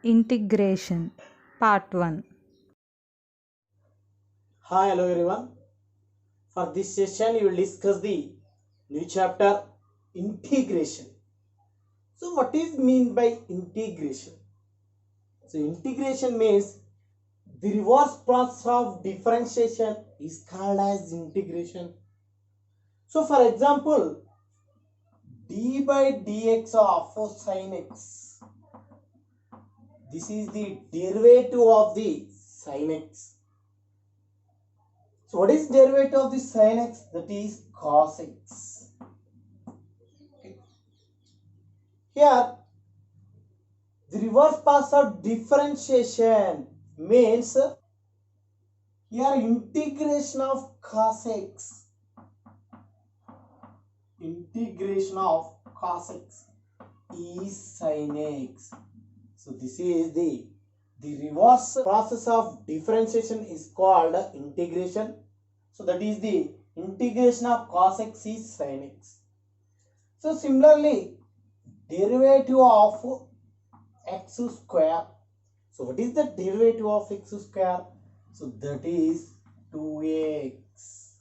Integration Part 1. Hi, hello everyone. For this session, we will discuss the new chapter integration. So, what is mean by integration? So, integration means the reverse process of differentiation is called as integration. So, for example, d by dx of sin x. This is the derivative of the sin x. So, what is derivative of the sin x? That is cos x. Here, the reverse pass of differentiation means here integration of cos x. Integration of cos x is sin x. So this is the reverse process of differentiation is called integration. So that is the integration of cos x is sin x. So similarly, derivative of x square. So what is the derivative of x square? So that is 2x.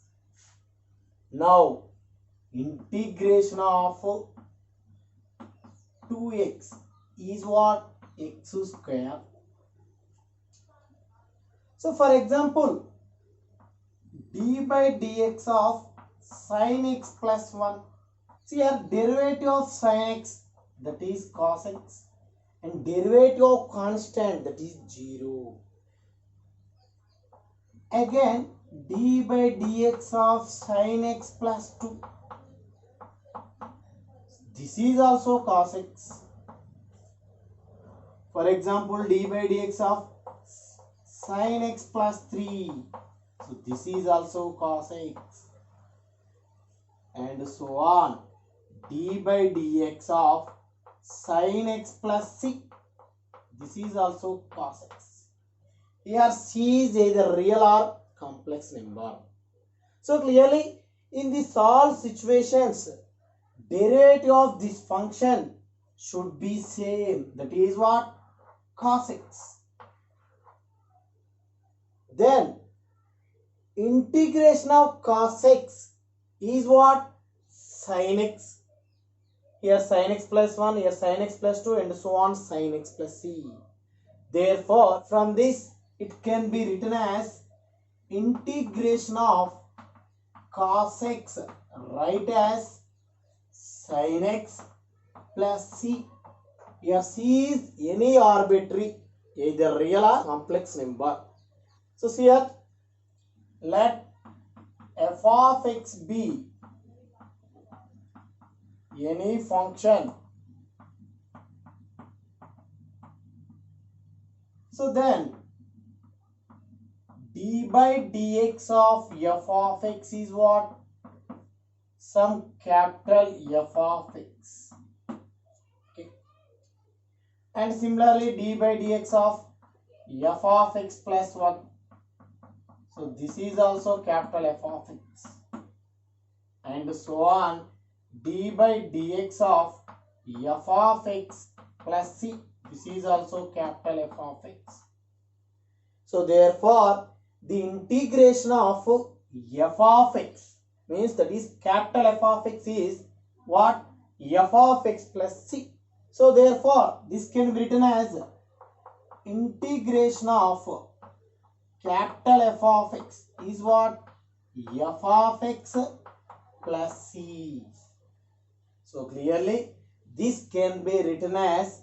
Now integration of 2x is what? X square. So for example, d by dx of sin x plus 1. See here, derivative of sin x, that is cos x, and derivative of constant, that is 0. Again, d by dx of sin x plus 2. This is also cos x. For example, d by dx of sin x plus 3. So this is also cos x. And so on. D by dx of sin x plus c. This is also cos x. Here c is either real or complex number. So clearly, in the solved situations, derivative of this function should be same. That is what? Cos x. Then integration of cos x is what? Sin x. Here sin x plus 1, here sin x plus 2, and so on sin x plus c. Therefore, from this it can be written as integration of cos x, write as sin x plus c. Here c is any arbitrary, either real or complex number. So here, let f of x be any function. So then d by dx of f of x is what? Some capital F of x. Okay. And similarly d by dx of f of x plus 1. So this is also capital F of x. And so on, d by dx of f of x plus c. This is also capital F of x. So therefore, the integration of f of x means that is capital F of x is what? F of x plus c. So therefore, this can be written as integration of capital F of x is what? F of x plus c. So clearly, this can be written as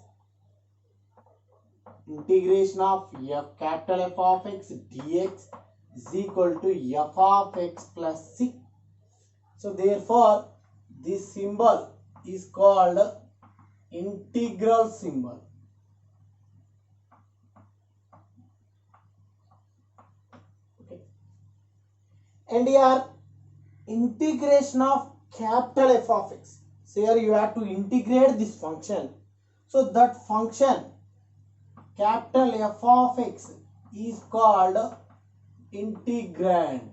integration of capital F of x dx is equal to f of x plus c. So therefore, this symbol is called integral symbol. Okay. And here integration of capital F of x. So here you have to integrate this function. So that function capital F of x is called integrand.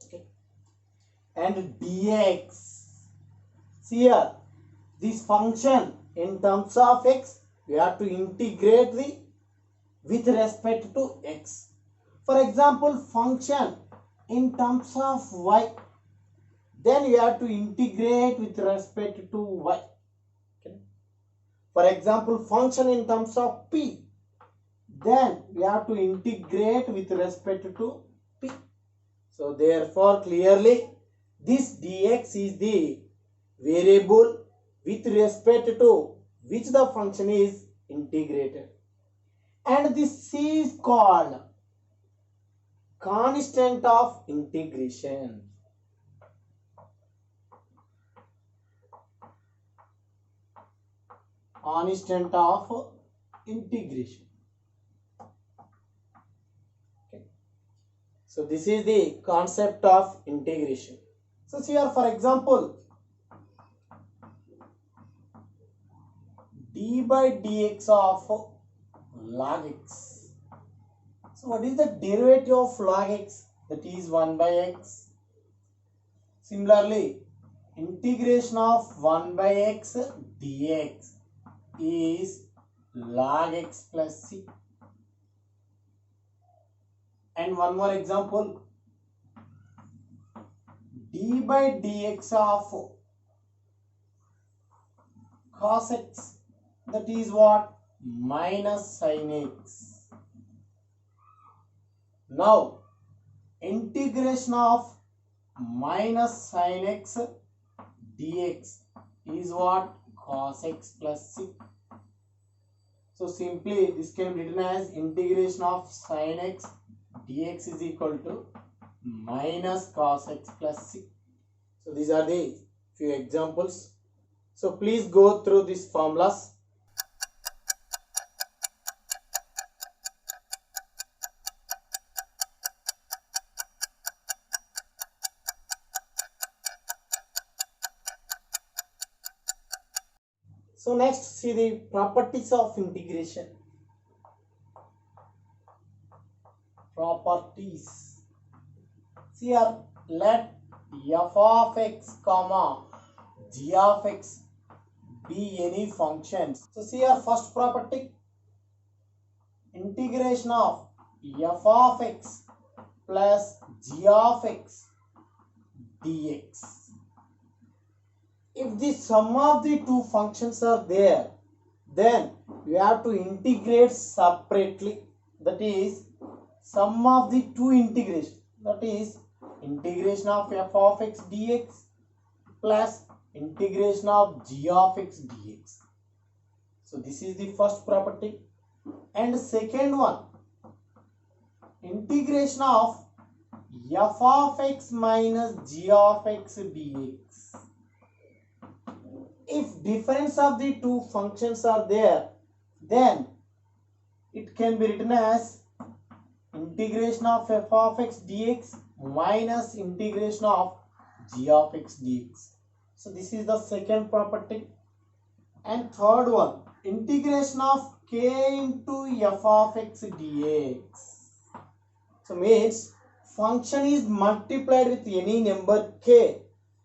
Okay. And dx. See here, this function in terms of x, we have to integrate the with respect to x. For example, function in terms of y, then we have to integrate with respect to y. Okay. For example, function in terms of p, then we have to integrate with respect to p. So therefore, clearly this dx is the variable with respect to which the function is integrated, and this is called constant of integration. Constant of integration. Okay. So this is the concept of integration. So here, for example, d by dx of log x. So what is the derivative of log x? That is 1 by x. Similarly, integration of 1 by x dx is log x plus c. And one more example, d by dx of cos x, that is what? Minus sin x. Now, integration of minus sin x dx is what? Cos x plus c. So simply this can be written as integration of sin x dx is equal to minus cos x plus c. So these are the few examples. So please go through these formulas. So next, see the properties of integration. Properties. See here, let f of x comma g of x be any functions. So see here, first property, integration of f of x plus g of x dx. If the sum of the two functions are there, then we have to integrate separately. That is, sum of the two integrations. That is, integration of f of x dx plus integration of g of x dx. So this is the first property. And second one, integration of f of x minus g of x dx. If difference of the two functions are there, then it can be written as integration of f of x dx minus integration of g of x dx. So this is the second property. And third one, integration of k into f of x dx. So means function is multiplied with any number k,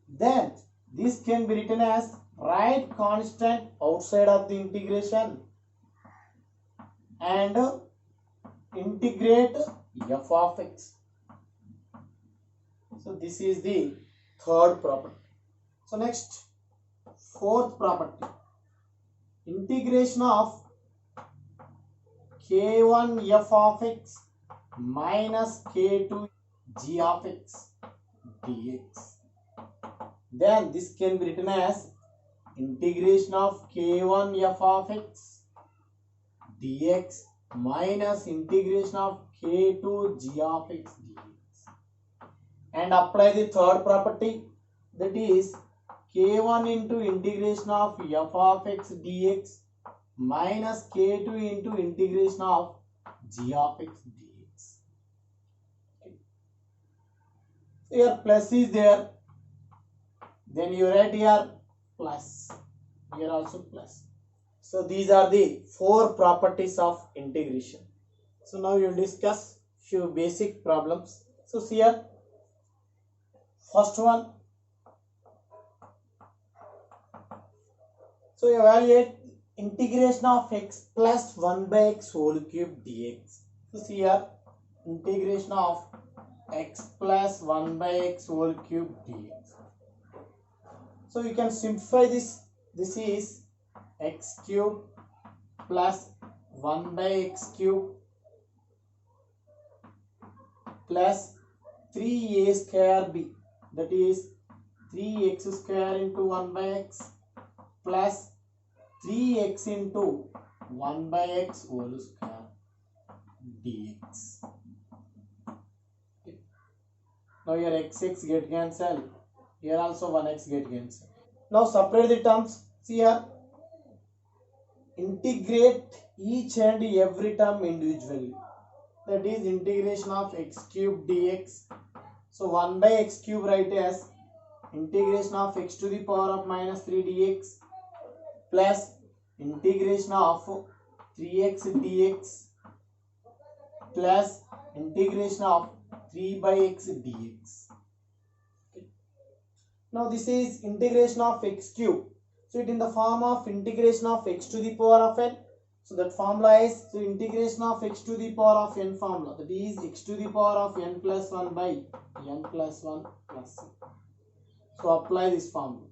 then this can be written as write constant outside of the integration and integrate f of x. So this is the third property. So next, fourth property, integration of k1 f of x minus k2 g of x dx. Then this can be written as integration of k1 f of x dx minus integration of k2 g of x dx. And apply the third property, that is k1 into integration of f of x dx minus k2 into integration of g of x dx. Okay. So here plus is there, then you write here plus, here also plus. So these are the four properties of integration. So now you will discuss few basic problems. So see here, first one, so evaluate integration of x plus 1 by x whole cube dx. So see here, integration of x plus 1 by x whole cube dx. So you can simplify this. This is x cube plus 1 by x cube plus 3a square b, that is 3x square into 1 by x plus 3x into 1 by x whole square dx. Okay. Now your x get cancelled. Here also 1x get cancelled. Now separate the terms. See here. Integrate each and every term individually. That is integration of x cube dx. So 1 by x cube write as integration of x to the power of minus 3 dx plus integration of 3x dx plus integration of 3 by x dx. Okay. Now this is integration of x cube. So it in the form of integration of x to the power of n. So that formula is, so integration of x to the power of n formula, that is x to the power of n plus 1 by n plus 1 plus c. So apply this formula.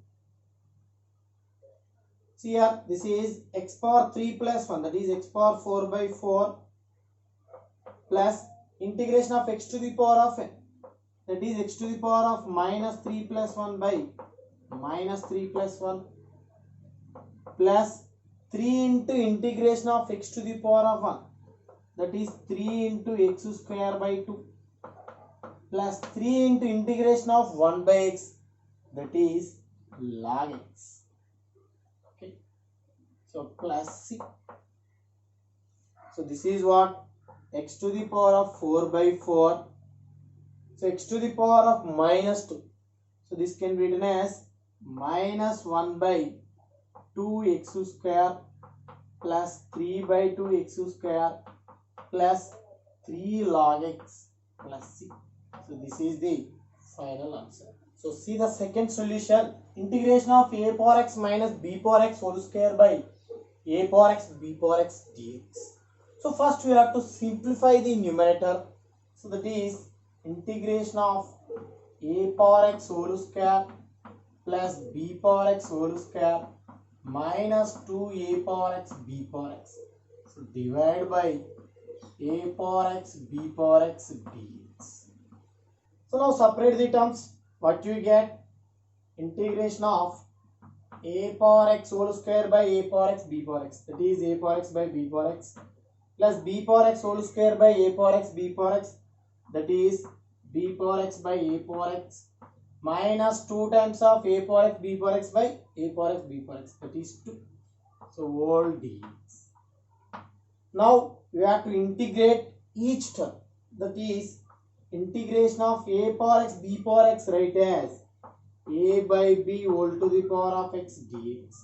See here, this is x power 3 plus 1, that is x power 4 by 4 plus integration of x to the power of n, that is x to the power of minus 3 plus 1 by minus 3 plus 1 plus 3 into integration of x to the power of 1, that is 3 into x square by 2 plus 3 into integration of 1 by x, that is log x. Okay. So plus c. So this is what? X to the power of 4 by 4. So x to the power of minus 2. So this can be written as minus 1 by 2x square plus 3 by 2x square plus 3 log x plus c. So this is the final answer. So see the second solution, integration of a power x minus b power x whole square by a power x b power x dx. So first we have to simplify the numerator. So that is integration of a power x whole square plus b power x whole square minus 2a power x b power x. So divide by a power x b power x dx. So now separate the terms. What you get? Integration of a power x whole square by a power x b power x, that is a power x by b power x plus b power x whole square by a power x b power x, that is b power x by a power x minus 2 times of a power x b power x by a power x b power x, that is 2. So whole dx. Now you have to integrate each term, that is integration of a power x b power x write as a by b whole to the power of x dx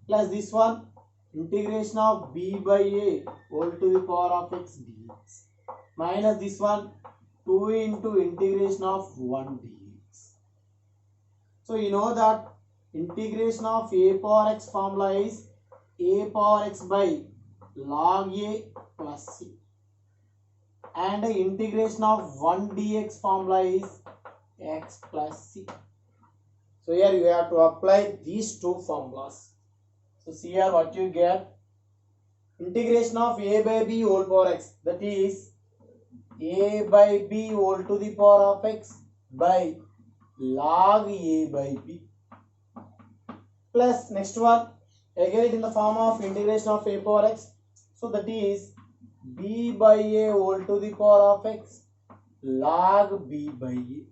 plus this one integration of b by a whole to the power of x dx minus this one 2 into integration of 1 dx. So you know that integration of a power x formula is a power x by log a plus c, and the integration of 1 dx formula is x plus c. So here you have to apply these two formulas. So see here what you get, integration of a by b whole power x, that is a by b whole to the power of x by log a by b plus next one again it in the form of integration of a power x, so that is b by a whole to the power of x log b by a.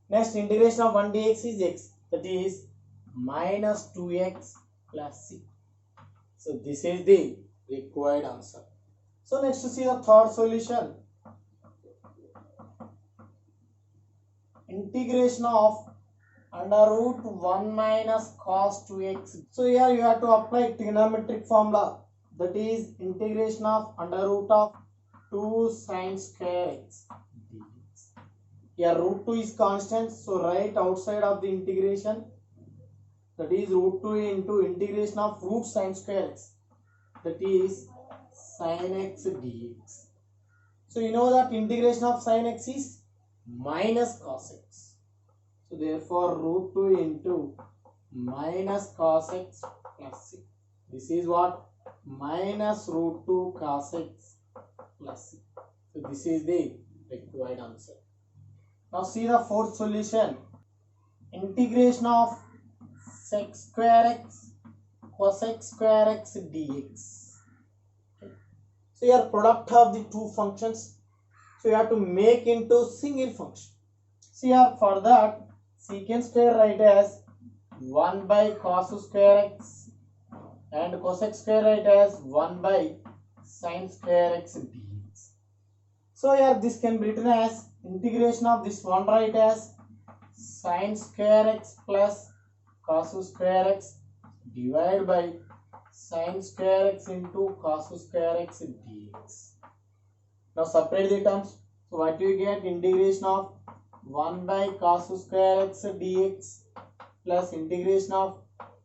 Next integration of 1 dx is x, that is minus 2x plus c. So this is the required answer. So next to see the third solution, integration of under root 1 minus cos 2x. So here you have to apply trigonometric formula, that is integration of under root of 2 sin square x dx. Here root 2 is constant, so write outside of the integration, that is root 2 into integration of root sine square x, that is sin x dx. So you know that integration of sin x is minus cos x. So therefore root 2 into minus cos x plus c. This is what? Minus root 2 cos x plus c. So this is the required answer. Now see the fourth solution. Integration of sec square x cosec square x dx. Okay. So here product of the two functions. So you have to make into single function. See here for that secant square write as 1 by cos square x and cosec square write as 1 by sin square x dx. So here this can be written as integration of this one write as sin square x plus cos square x divided by sin square x into cos square x dx. Now separate the terms. So what do you get? Integration of 1 by cos square x dx plus integration of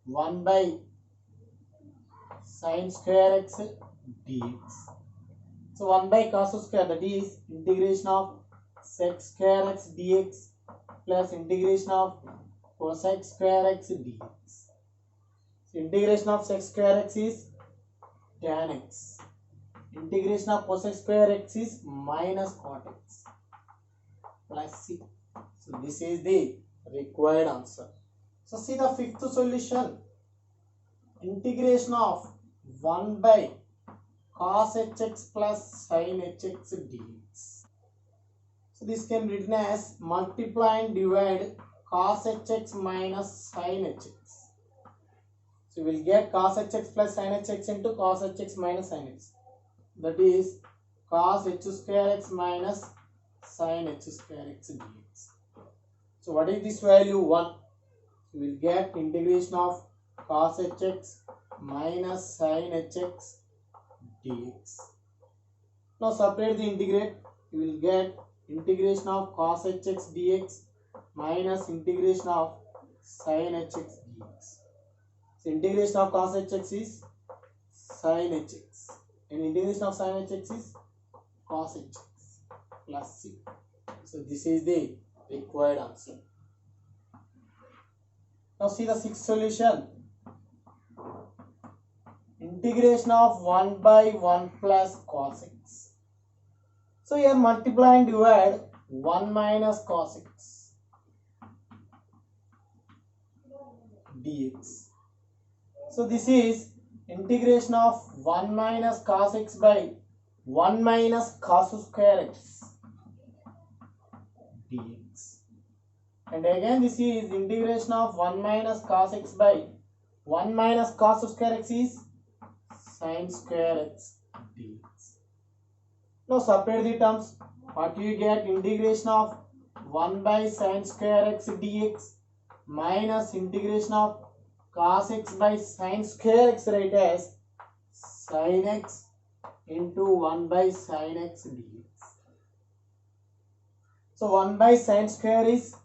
1 by sin square x dx. So 1 by cos square, that is integration of sec square x dx plus integration of cosec square x dx. So integration of sec square x is tan x. Integration of cosec square x is minus cot x plus c. So this is the required answer. So see the fifth solution. Integration of 1 by cos hx plus sin hx dx. So this can be written as multiply and divide cos hx minus sin hx. So we will get cos hx plus sin hx into cos hx minus sin hx. That is cos h square x minus sin h square x dx. So what is this value? 1. So we will get integration of cos hx minus sin hx dx. Now separate the integrate. You will get integration of cos hx dx minus integration of sin hx dx. So integration of cos hx is sin hx and integration of sin hx is cos hx plus c. So this is the required answer. Now see the sixth solution. Integration of 1 by 1 plus cos x. So here multiply and divide 1 minus cos x dx. So this is integration of 1 minus cos x by 1 minus cos square x dx. And again this is integration of 1 minus cos x by 1 minus cos square x is sin square x dx. Now separate the terms. What you get? Integration of 1 by sin square x dx minus integration of cos x by sin square x right as sin x into 1 by sin x dx. So 1 by sin square is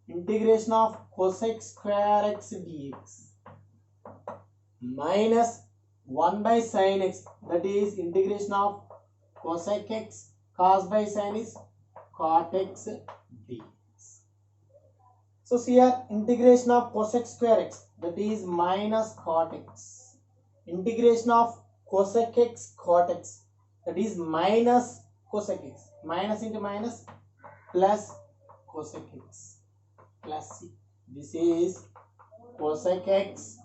integration of cosec square x dx minus 1 by sin x, that is integration of cosec x cos by sin is cot x dx. So see here integration of cosec square x, that is minus cot x. Integration of cosec x cot x, that is minus cosec x. Minus into minus plus cosec x plus c. This is cosec x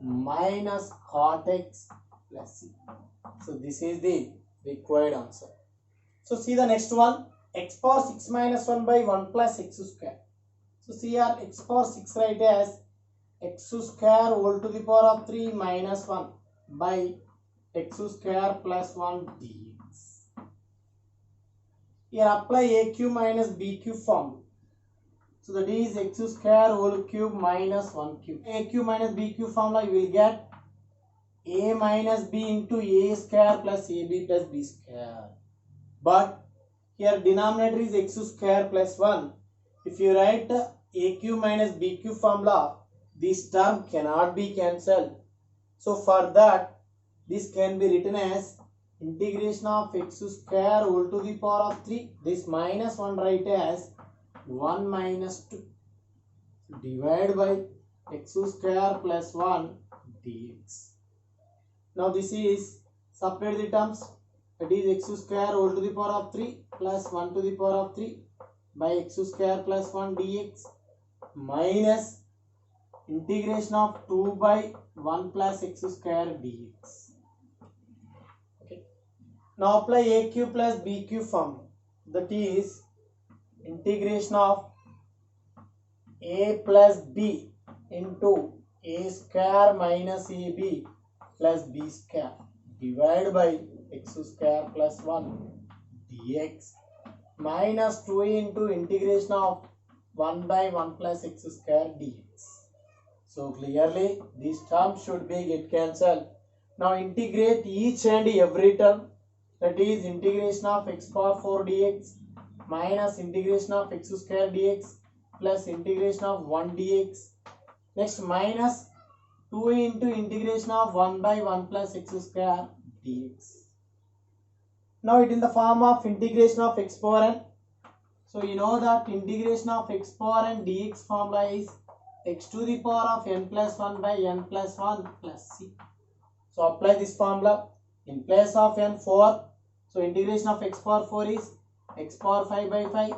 minus cot x plus c. So this is the required answer. So see the next one. X power 6 minus 1 by 1 plus x square. So see here x power 6 write as x square whole to the power of 3 minus 1 by x square plus 1 dx. Here apply a cube minus b cube formula. So that is x square whole cube minus 1 cube. A cube minus b cube formula, you will get a minus b into a square plus ab plus b square. But here denominator is x square plus 1. If you write a cube minus b cube formula, this term cannot be cancelled. So for that, this can be written as integration of x square whole to the power of 3. This minus 1 write as 1 minus 2 divided by x square plus 1 dx. Now this is separate the terms. That is x square whole to the power of 3 plus 1 to the power of 3 by x square plus 1 dx minus integration of 2 by 1 plus x square dx. Okay. Now apply AQ plus BQ form. That is integration of A plus B into A square minus AB plus B square divided by x square plus 1 dx minus 2 into integration of 1 by 1 plus x square dx. So clearly these terms should be get cancelled. Now integrate each and every term. That is integration of x power 4 dx minus integration of x square dx plus integration of 1 dx. Next minus 2 into integration of 1 by 1 plus x square dx. Now it in the form of integration of x power n. So you know that integration of x power n dx formula is x to the power of n plus 1 by n plus 1 plus c. So apply this formula. In place of n 4. So integration of x power 4 is x power 5 by 5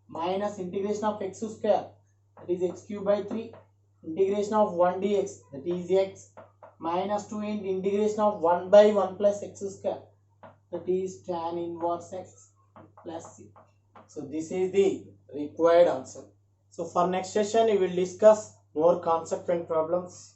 minus integration of x square, that is x cube by 3, integration of 1 dx, that is x, minus 2 into integration of 1 by 1 plus x square, that is tan inverse x plus c. So this is the required answer. So for next session we will discuss more concept and problems.